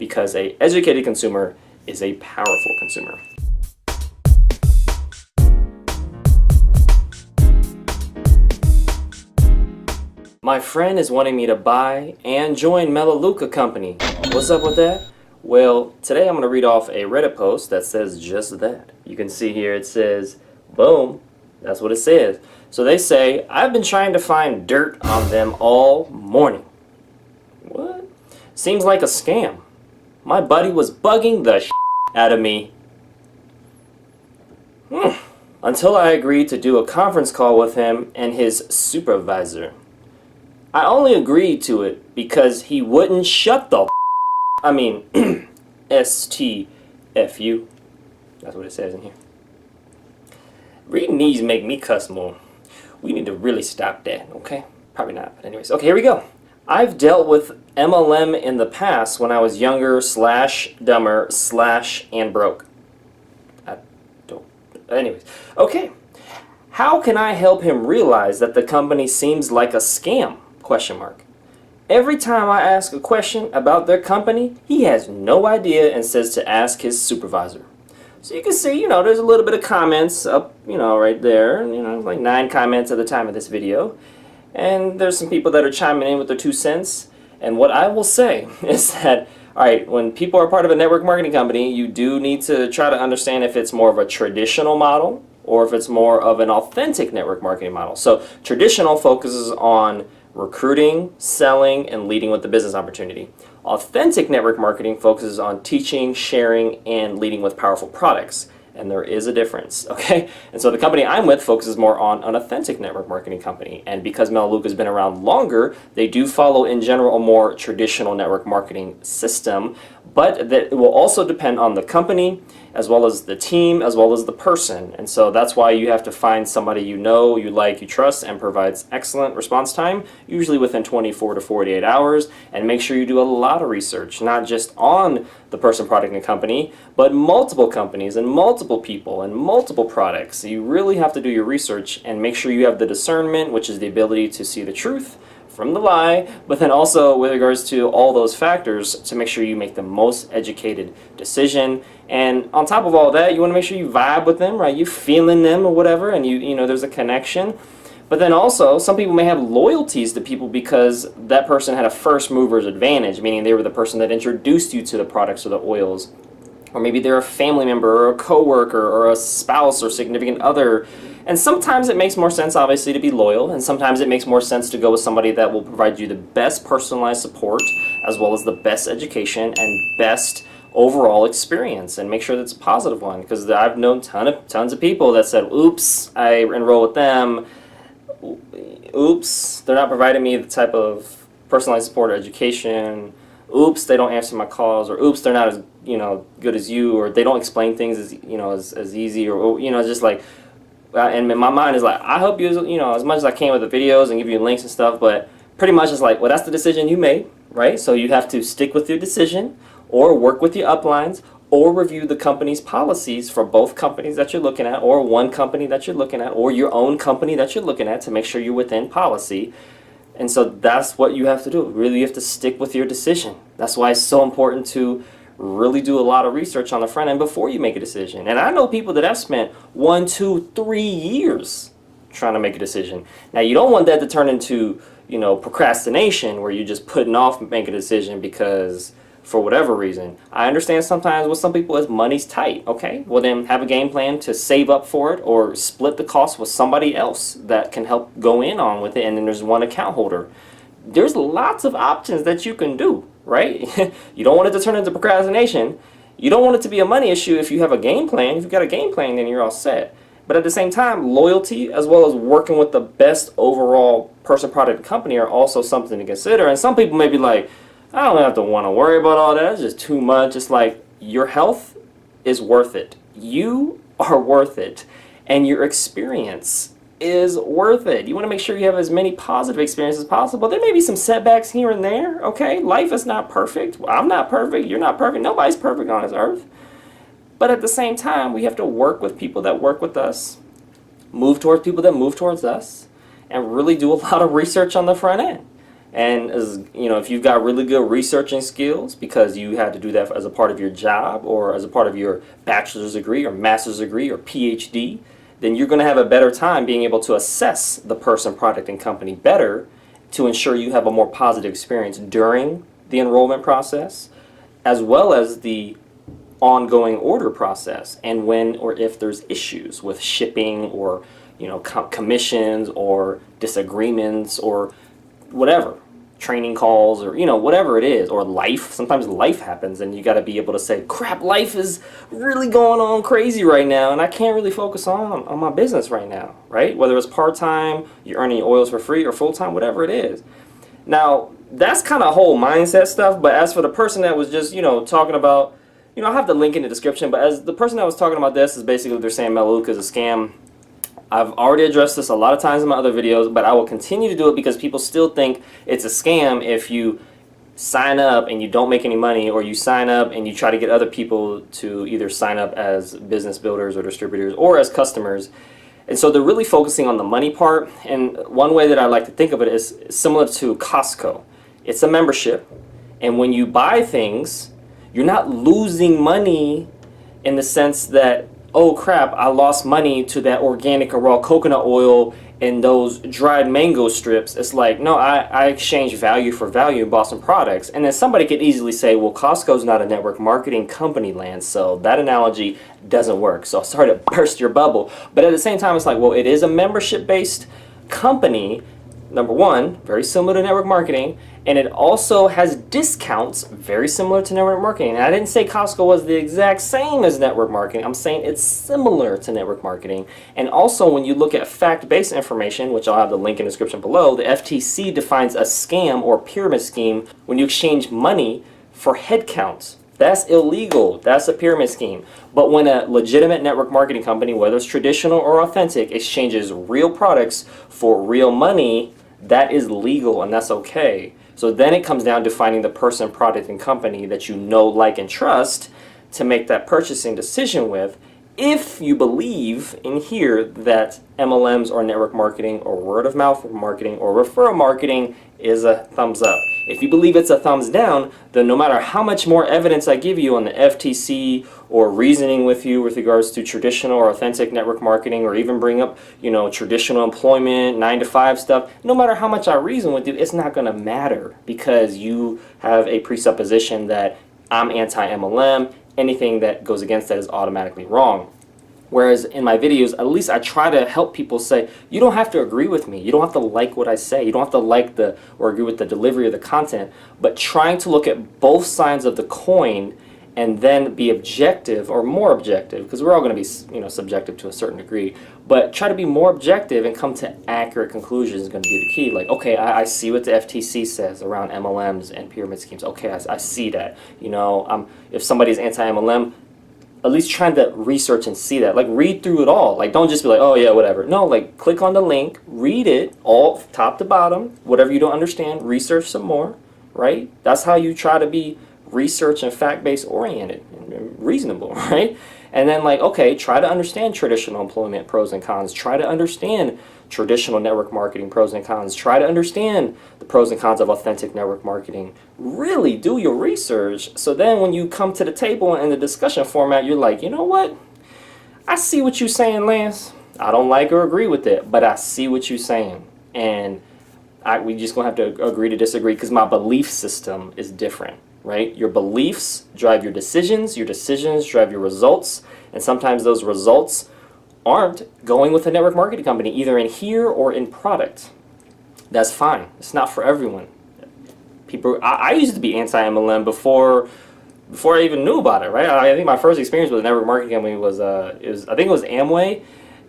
because an educated consumer is a powerful consumer. My friend is wanting me to buy and join Melaleuca Company. What's up with that? Well, today I'm going to read off a Reddit post that says just that. You can see here it says, boom, that's what it says. So they say, I've been trying to find dirt on them all morning. What? Seems like a scam. My buddy was bugging the out of me. Until I agreed to do a conference call with him and his supervisor. I only agreed to it because he wouldn't shut the STFU. That's what it says in here. Reading these make me cuss more. We need to really stop that, okay? Probably not, but anyways. Okay, here we go. I've dealt with MLM in the past when I was younger / dumber / and broke. I don't. Anyways. Okay. How can I help him realize that the company seems like a scam? ? Every time I ask a question about their company, he has no idea and says to ask his supervisor. So you can see, there's a little bit of comments up, right there. Like 9 comments at the time of this video. And there's some people that are chiming in with their 2 cents. And what I will say is that, all right, when people are part of a network marketing company, you do need to try to understand if it's more of a traditional model or if it's more of an authentic network marketing model. So traditional focuses on recruiting, selling, and leading with the business opportunity. Authentic network marketing focuses on teaching, sharing, and leading with powerful products. And there is a difference, okay? And so the company I'm with focuses more on an authentic network marketing company. And because Melaleuca has been around longer, they do follow, in general, a more traditional network marketing system. But that it will also depend on the company, as well as the team, as well as the person. And so that's why you have to find somebody you know, you like, you trust, and provides excellent response time, usually within 24 to 48 hours. And make sure you do a lot of research, not just on the person, product, and company, but multiple companies and multiple people and multiple products. So you really have to do your research and make sure you have the discernment, which is the ability to see the truth from the lie, but then also with regards to all those factors to make sure you make the most educated decision. And on top of all that, you want to make sure you vibe with them, right? You feeling them or whatever, and you know there's a connection. But then also, some people may have loyalties to people because that person had a first mover's advantage, meaning they were the person that introduced you to the products or the oils. Or maybe they're a family member or a coworker or a spouse or significant other. And sometimes it makes more sense, obviously, to be loyal, and sometimes it makes more sense to go with somebody that will provide you the best personalized support, as well as the best education and best overall experience, and make sure that's a positive one. Because I've known tons of people that said, oops, I enroll with them, oops, they're not providing me the type of personalized support or education, oops, they don't answer my calls, or oops, they're not as good as you, or they don't explain things as as easy, or just like. And my mind is like, I help you as much as I can with the videos and give you links and stuff, but pretty much it's like, well, that's the decision you made, right? So you have to stick with your decision, or work with your uplines, or review the company's policies for both companies that you're looking at, or one company that you're looking at, or your own company that you're looking at to make sure you're within policy. And so that's what you have to do. Really, you have to stick with your decision. That's why it's so important to really do a lot of research on the front end before you make a decision. And I know people that have spent 1, 2, 3 years trying to make a decision. Now, you don't want that to turn into, procrastination, where you're just putting off making a decision because for whatever reason. I understand sometimes with some people is money's tight. Okay, well then have a game plan to save up for it, or split the cost with somebody else that can help go in on with it, and then there's one account holder. There's lots of options that you can do, right? You don't want it to turn into procrastination. You don't want it to be a money issue if you have a game plan. If you've got a game plan, then you're all set. But at the same time, loyalty as well as working with the best overall person, product, company are also something to consider. And some people may be like, I don't have to want to worry about all that. It's just too much. It's like your health is worth it. You are worth it. And your experience is worth it. You want to make sure you have as many positive experiences as possible. There may be some setbacks here and there, okay? Life is not perfect. I'm not perfect. You're not perfect. Nobody's perfect on this earth. But at the same time, we have to work with people that work with us, move towards people that move towards us, and really do a lot of research on the front end. And as you know, if you've got really good researching skills because you had to do that as a part of your job or as a part of your bachelor's degree or master's degree or PhD, then you're going to have a better time being able to assess the person, product, and company better to ensure you have a more positive experience during the enrollment process, as well as the ongoing order process, and when or if there's issues with shipping or commissions or disagreements or whatever, training calls or whatever it is, or life. Sometimes life happens and you got to be able to say, crap, life is really going on crazy right now and I can't really focus on my business right now, right? Whether it's part-time, you're earning oils for free, or full-time, whatever it is. Now that's kind of whole mindset stuff. But as for the person that was just talking about, I have the link in the description, but as the person that was talking about this is basically they're saying Melaleuca is a scam. I've already addressed this a lot of times in my other videos, but I will continue to do it because people still think it's a scam if you sign up and you don't make any money, or you sign up and you try to get other people to either sign up as business builders or distributors or as customers. And so they're really focusing on the money part. And one way that I like to think of it is similar to Costco. It's a membership, and when you buy things, you're not losing money in the sense that, oh crap, I lost money to that organic and raw coconut oil and those dried mango strips. It's like, no, I exchange value for value in Boston Products. And then somebody could easily say, well, Costco's not a network marketing company, Lance, so that analogy doesn't work. So sorry to burst your bubble. But at the same time, it's like, well, it is a membership-based company. Number one, very similar to network marketing, and it also has discounts very similar to network marketing. And I didn't say Costco was the exact same as network marketing. I'm saying it's similar to network marketing. And also, when you look at fact-based information, which I'll have the link in the description below, the FTC defines a scam or pyramid scheme when you exchange money for headcounts. That's illegal. That's a pyramid scheme. But when a legitimate network marketing company, whether it's traditional or authentic, exchanges real products for real money, that is legal and that's okay. So then it comes down to finding the person, product, and company that you know, like, and trust to make that purchasing decision with. If you believe in here that MLMs or network marketing or word of mouth marketing or referral marketing is a thumbs up. If you believe it's a thumbs down, then no matter how much more evidence I give you on the FTC or reasoning with you with regards to traditional or authentic network marketing, or even bring up, traditional employment, 9-to-5 stuff, no matter how much I reason with you, it's not going to matter because you have a presupposition that I'm anti-MLM. Anything that goes against that is automatically wrong. Whereas in my videos, at least I try to help people say, you don't have to agree with me. You don't have to like what I say. You don't have to like or agree with the delivery of the content, but trying to look at both sides of the coin and then be objective, or more objective, because we're all going to be subjective to a certain degree, but try to be more objective and come to accurate conclusions is going to be the key. Like, okay, I see what the FTC says around MLMs and pyramid schemes. Okay, I see that. If somebody's anti-MLM, at least trying to research and see that. Like, read through it all. Like, don't just be like, oh yeah, whatever. No, like, click on the link, read it all top to bottom. Whatever you don't understand, research some more, right? That's how you try to be research and fact-based oriented and reasonable, right? And then, like, okay, try to understand traditional employment pros and cons. Try to understand traditional network marketing pros and cons. Try to understand the pros and cons of authentic network marketing. Really do your research, so then when you come to the table in the discussion format, you're like, you know what? I see what you're saying, Lance. I don't like or agree with it, but I see what you're saying. And we just gonna have to agree to disagree because my belief system is different. Right? Your beliefs drive your decisions drive your results, and sometimes those results aren't going with a network marketing company, either in here or in product. That's fine. It's not for everyone. I used to be anti-MLM before I even knew about it, right? I think my first experience with a network marketing company was I think it was Amway.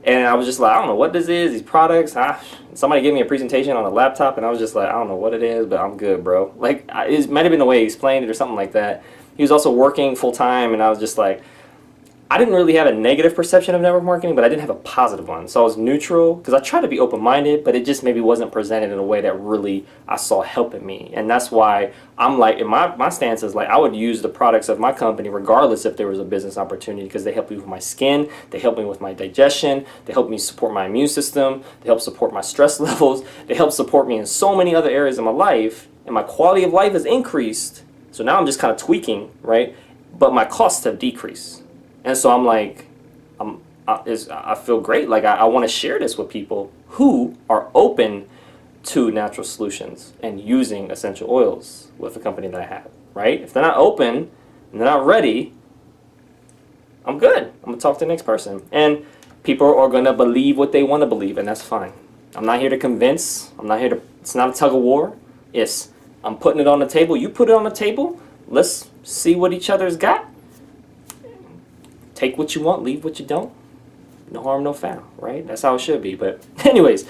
And I was just like, I don't know what this is, these products. Somebody gave me a presentation on a laptop, and I was just like, I don't know what it is, but I'm good, bro. Like, it might have been the way he explained it or something like that. He was also working full-time, and I was just like, I didn't really have a negative perception of network marketing, but I didn't have a positive one. So I was neutral because I tried to be open-minded, but it just maybe wasn't presented in a way that really I saw helping me. And that's why I'm like, in my stance is like, I would use the products of my company regardless if there was a business opportunity, because they help me with my skin, they help me with my digestion, they help me support my immune system, they help support my stress levels, they help support me in so many other areas of my life, and my quality of life has increased. So now I'm just kind of tweaking, right? But my costs have decreased. And so I'm like, I feel great. Like I want to share this with people who are open to natural solutions and using essential oils with the company that I have, right? If they're not open and they're not ready, I'm good. I'm going to talk to the next person. And people are going to believe what they want to believe, and that's fine. I'm not here to convince. I'm not here to, it's not a tug of war. I'm putting it on the table. You put it on the table. Let's see what each other's got. Take what you want, leave what you don't. No harm, no foul, right? That's how it should be. But anyways,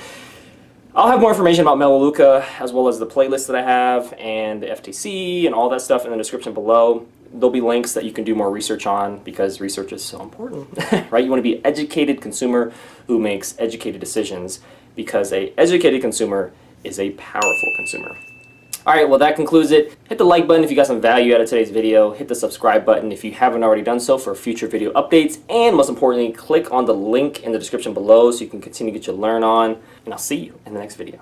I'll have more information about Melaleuca as well as the playlist that I have and the FTC and all that stuff in the description below. There'll be links that you can do more research on, because research is so important, right? You want to be an educated consumer who makes educated decisions, because an educated consumer is a powerful consumer. All right, well, that concludes it. Hit the like button if you got some value out of today's video. Hit the subscribe button if you haven't already done so for future video updates. And most importantly, click on the link in the description below so you can continue to get your learn on. And I'll see you in the next video.